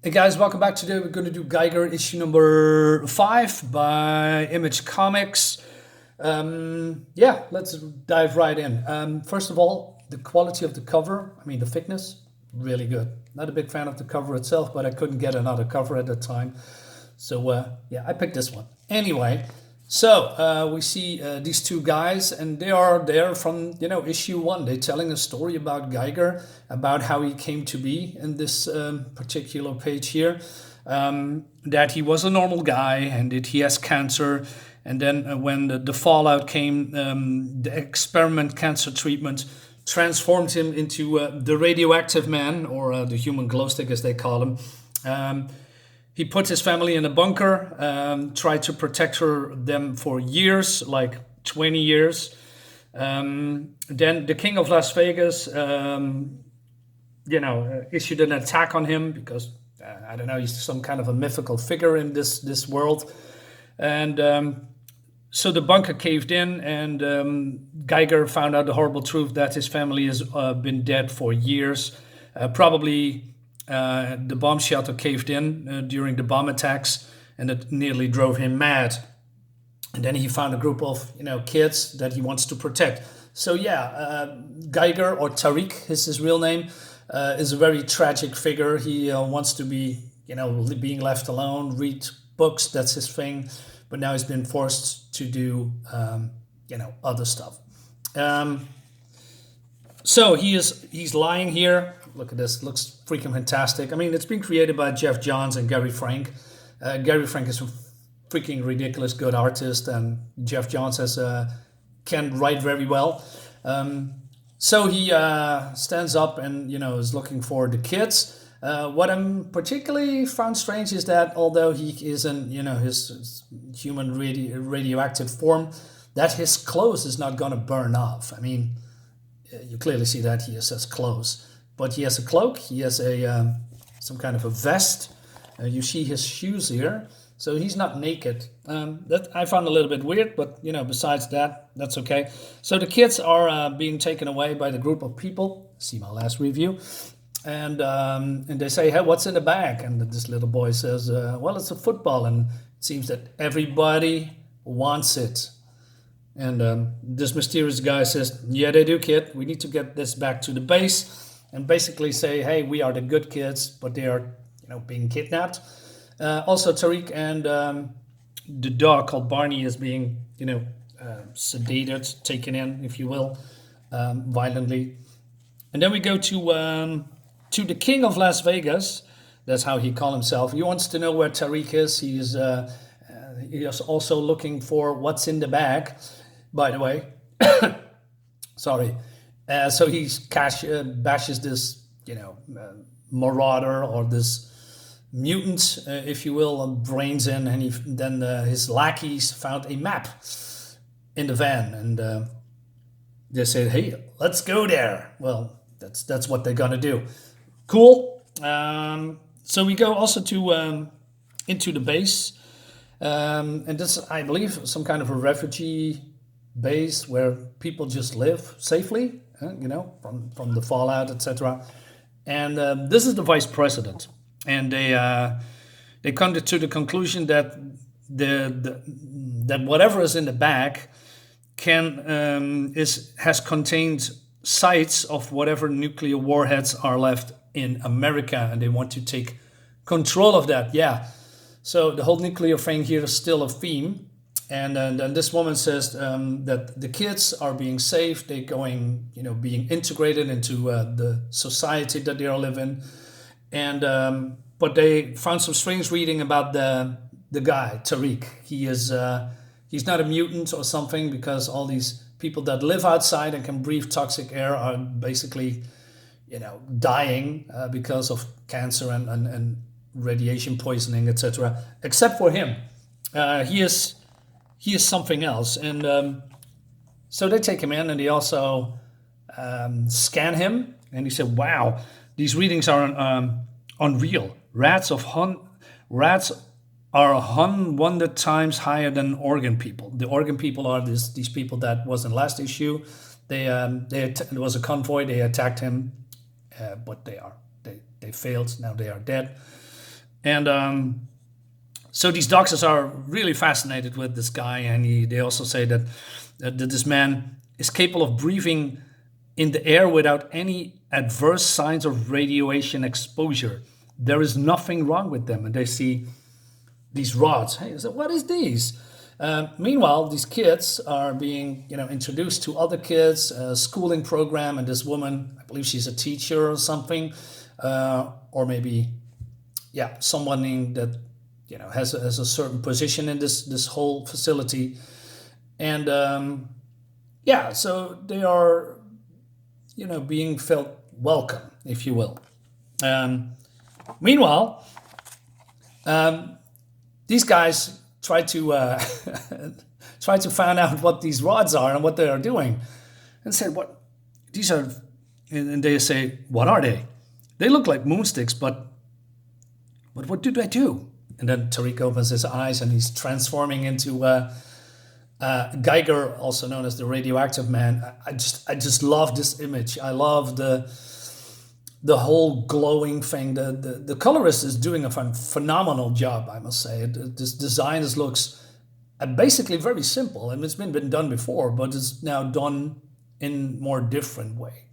Hey guys, welcome back. Today we're going to do Geiger issue number 5 by Image Comics. Yeah, let's dive right in. First of all, the quality of the cover, the thickness, really good. Not a big fan of the cover itself, but I couldn't get another cover at the time. So yeah, I picked this one. Anyway, so we see these two guys, and they are there from issue 1. They're telling a story about Geiger, about how he came to be in this particular page here. That he was a normal guy, and that he has cancer. And then when the fallout came, the experiment cancer treatment transformed him into the radioactive man, or the human glow stick as they call him. He put his family in a bunker, tried to protect them for years, like 20 years. Then the king of Las Vegas, issued an attack on him because, I don't know, he's some kind of a mythical figure in this world. And so the bunker caved in, and Geiger found out the horrible truth that his family has been dead for years. Probably the bomb shelter caved in during the bomb attacks, and it nearly drove him mad. And then he found a group of kids that he wants to protect. So yeah, Geiger, or Tariq is his real name, is a very tragic figure. He wants to be being left alone, read books, that's his thing. But now he's been forced to do other stuff. So he's lying here. Look at this, looks freaking fantastic. It's been created by Jeff Johns and Gary Frank. Gary Frank is a freaking ridiculous good artist, and Jeff Johns can write very well. So he stands up and is looking for the kids. What I'm particularly found strange is that although he is in his human radioactive form, that his clothes is not going to burn off. You clearly see that he has clothes, but he has a cloak. He has a some kind of a vest. You see his shoes here, so he's not naked. That I found a little bit weird, but besides that, that's okay. So the kids are being taken away by the group of people. See my last review. And they say, hey, what's in the bag? And this little boy says, well, it's a football. And it seems that everybody wants it. And this mysterious guy says, yeah, they do, kid. We need to get this back to the base. And basically say, hey, we are the good kids, but they are being kidnapped. Also, Tariq and the dog called Barney is being, sedated, taken in, if you will, violently. And then we go to the king of Las Vegas. That's how he calls himself. He wants to know where Tariq is. He is also looking for what's in the bag, by the way. Sorry. So he bashes this, marauder, or this mutant, if you will, brains in, and then his lackeys found a map in the van, and they said, hey, let's go there. Well, that's what they're gonna do. Cool. So we go also to into the base, and this, I believe, some kind of a refugee base where people just live safely, from the fallout, etc. And this is the vice president, and they come to the conclusion that that whatever is in the bag has contained sites of whatever nuclear warheads are left in America, and they want to take control of that. Yeah. So the whole nuclear thing here is still a theme. And then this woman says that the kids are being safe. They're going, being integrated into the society that they are living. And but they found some strange reading about the guy, Tariq. He's not a mutant or something, because all these people that live outside and can breathe toxic air are basically dying because of cancer and radiation poisoning, etc. Except for him. He is something else. And so they take him in, and they also scan him. And he said, wow, these readings are unreal. Rats are 100 times higher than organ people. The organ people are these people that was in last issue. There was a convoy. They attacked him, but they failed. Now they are dead. And so these doctors are really fascinated with this guy, and they also say that this man is capable of breathing in the air without any adverse signs of radiation exposure. There is nothing wrong with them, and they see these rods. Hey, so what is these? Meanwhile, these kids are being, introduced to other kids, a schooling program, and this woman, I believe she's a teacher or something, or maybe, yeah, someone that has a certain position in this whole facility, and yeah, so they are, being felt welcome, if you will. Meanwhile, these guys try to try to find out what these rods are and what they are doing, and said, "What these are?" And they say, "What are they? They look like moonsticks, but what do they do?" And then Tariq opens his eyes and he's transforming into Geiger, also known as the radioactive man. I just love this image. I love the whole glowing thing. The colorist is doing a phenomenal job, I must say. This design looks basically very simple, and it's been done before, but it's now done in more different way.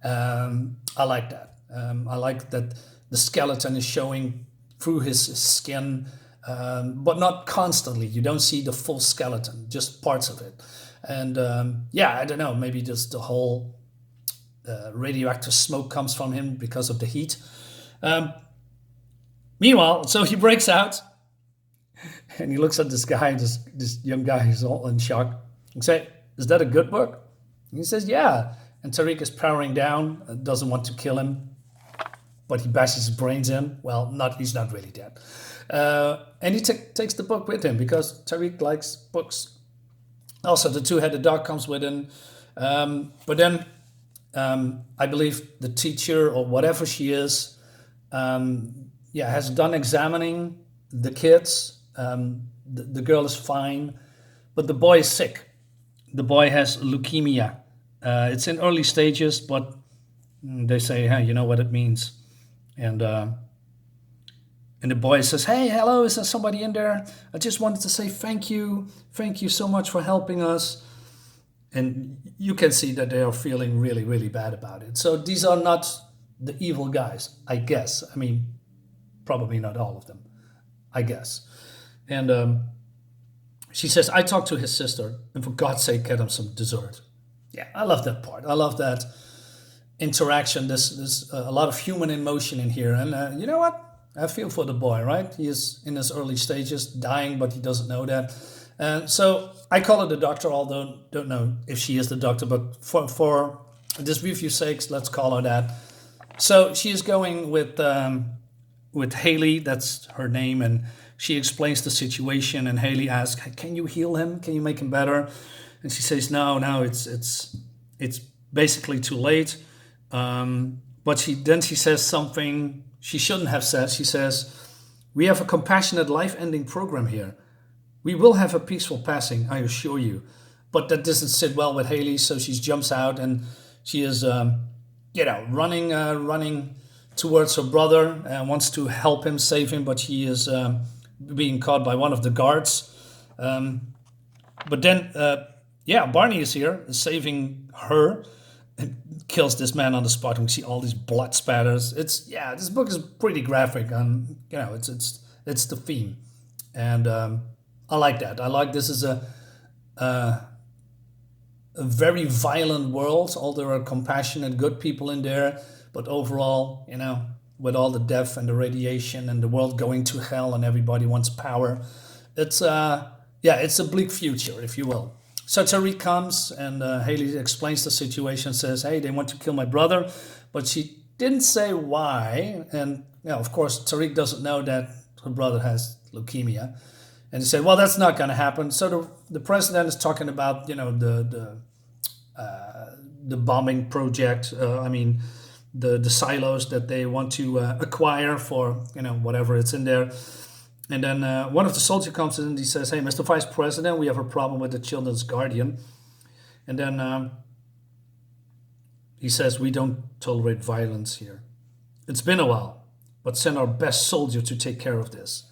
I like that. I like that the skeleton is showing through his skin, but not constantly. You don't see the full skeleton, just parts of it. And yeah, I don't know, maybe just the whole radioactive smoke comes from him because of the heat. Meanwhile, so he breaks out and he looks at this guy, this young guy who's all in shock, and say, "Is that a good book?" And he says, "Yeah." And Tariq is powering down, doesn't want to kill him, but he bashes his brains in. Well, he's not really dead. And he takes the book with him because Tariq likes books. Also, the two-headed dog comes with him. But then I believe the teacher, or whatever she is, has done examining the kids. The girl is fine, but the boy is sick. The boy has leukemia. It's in early stages, but they say, "Hey, you know what it means." And the boy says, "Hey, hello, is there somebody in there? I just wanted to say thank you so much for helping us." And you can see that they are feeling really, really bad about it. So these are not the evil guys, I guess. I mean, probably not all of them, I guess. And she says, "I talked to his sister, and for God's sake, get him some dessert." Yeah, I love that part. I love that interaction. There's a lot of human emotion in here. And you know what? I feel for the boy, right? He is in his early stages, dying, but he doesn't know that. And so I call her the doctor, although don't know if she is the doctor, but for this review's sakes, let's call her that. So she is going with Haley, that's her name, and she explains the situation, and Haley asks, "Can you heal him? Can you make him better?" And she says, no, it's basically too late. But she says something she shouldn't have said. She says, "We have a compassionate life-ending program here. We will have a peaceful passing, I assure you." But that doesn't sit well with Haley, so she jumps out and she is, running towards her brother and wants to help him, save him, but he is being caught by one of the guards. But then, Barney is here, saving her, and kills this man on the spot. And we see all these blood spatters. This book is pretty graphic, and it's the theme, and I like that. I like this is a very violent world. Although there are compassionate, good people in there, but overall, with all the death and the radiation and the world going to hell and everybody wants power, it's a bleak future, if you will. So Tariq comes and Haley explains the situation, says, "Hey, they want to kill my brother," but she didn't say why. And of course, Tariq doesn't know that her brother has leukemia. And he said, "Well, that's not going to happen." So the president is talking about the bombing project. The silos that they want to acquire for whatever it's in there. And then one of the soldiers comes in and he says, "Hey, Mr. Vice President, we have a problem with the children's guardian." And then he says, "We don't tolerate violence here. It's been a while. but send our best soldier to take care of this.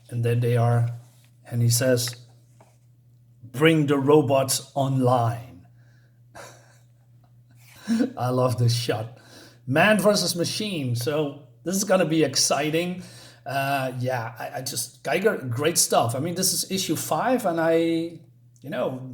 And then they are, and he says, bring the robots online. I love this shot. Man versus machine. So this is going to be exciting. I just, Geiger, great stuff. I mean, this is issue 5, and I,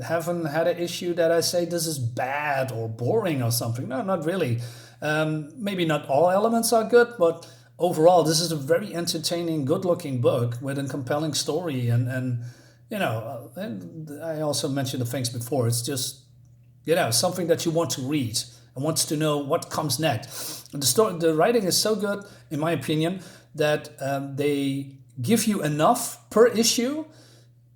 haven't had an issue that I say this is bad or boring or something. No, not really. Maybe not all elements are good, but overall, this is a very entertaining, good-looking book with a compelling story. And I also mentioned the things before. It's just, something that you want to read and wants to know what comes next. And the writing is so good, in my opinion, that they give you enough per issue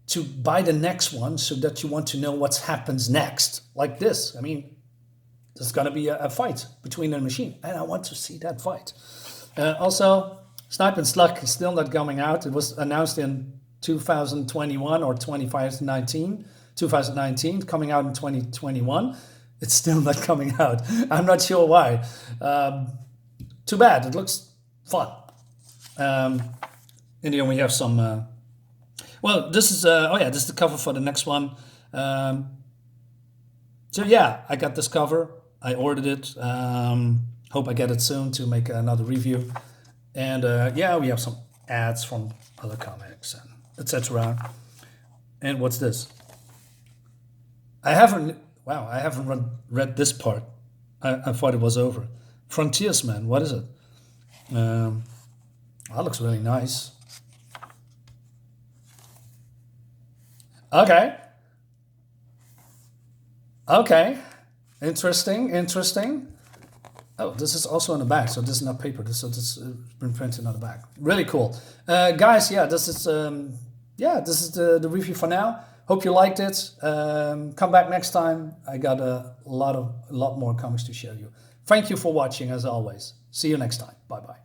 to buy the next one, so that you want to know what happens next. Like this. I mean, there's going to be a fight between the machine, and I want to see that fight. Also, Snipe and Slug is still not coming out. It was announced in 2021 or 2019, coming out in 2021. It's still not coming out. I'm not sure why. Too bad. It looks fun. And then we have some... this is this is the cover for the next one. I got this cover. I ordered it. Hope I get it soon to make another review. And we have some ads from other comics and etc. And what's this? I haven't read this part. I thought it was over. Frontiersman, what is it? That looks really nice. Okay. Interesting. Oh, this is also on the back, so this is not paper. This has been printed on the back. Really cool, guys. This is the review for now. Hope you liked it. Come back next time. I got a lot more comics to show you. Thank you for watching, as always. See you next time. Bye bye.